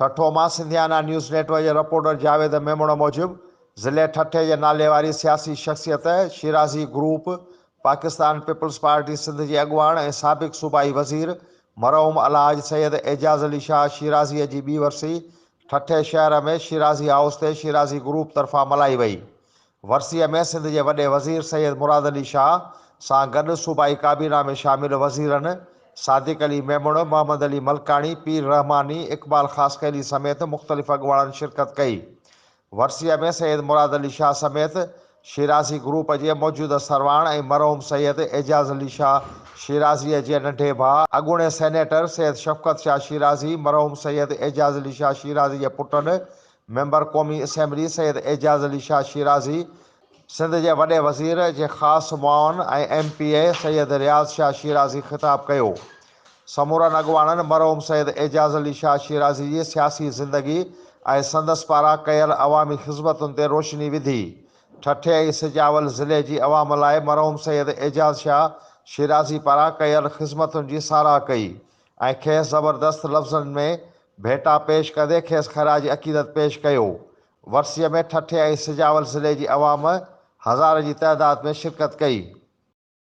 ठठो मां Sindhiyana news network जे reporter Javed Memon मूजिब ज़िले ठठे जे नाले वारी सियासी शख़्सियत Shirazi group Pakistan peoples party Sindh जे अॻुवाण ऐं साबिक़ सूबाई वज़ीर मरहूम अलहाज सैयद एजाज़ अली शाह शिराज़ीअ जी ॿी वरसी ठठे शहर में शिराज़ी हाउस ते शिराज़ी ग्रुप तरफ़ां मल्हाई वई। वरसीअ में सिंध जे वॾे वज़ीर सैयद मुराद अली शाह सां गॾु सूबाई काबीना में शामिल वज़ीरनि सादिक अली मेमण, मोहम्मद अली मलकानी, पीर रहमानी, इक़बाल ख़ासकैली समेत मुख़्तलिफ़ अॻुवाणनि शिरकत कई। वरसीअ में सैयद मुराद अली शाह समेत शिराज़ी ग्रुप जे मौजूदा सरवाण ऐं मरहूम सैयद एजाज़ अली शाह शिराज़ीअ जे नंढे भाउ अॻूणे सेनेटर सैयद शफ़क़त शाह शिराज़ी, मरहूम सैयद एजाज़ अली शाह शिराज़ी जे पुटनि मेंबर क़ौमी असेंबली सैयद एजाज़ अली शाह शिराज़ी, सिंध जे वॾे वज़ीर जे ख़ासि मुआवन ऐं MPA सैयद रियाज़ शाह शिराज़ी ख़िताब कयो। समूरनि अॻुवाणनि मरहूम सैयद एजाज़ अली शाह शिराज़ी जी सियासी ज़िंदगी ऐं संदसि पारां कयल अवामी ख़िज़मतुनि ते रोशनी विधी। ठठे ऐं सिजावल ज़िले जी अवाम लाइ मरहूम सैयद एजाज़ शाह शिराज़ी पारां कयल ख़िज़मतुनि जी साराह कई ऐं खेसि ज़बरदस्त लफ़्ज़नि में भेटा पेश कंदे खेसि ख़राज अक़ीदत पेश कयो। वरसीअ में ठठे ऐं सिजावल ज़िले जी अवाम हज़ार जी तइदाद में शिरकत कई।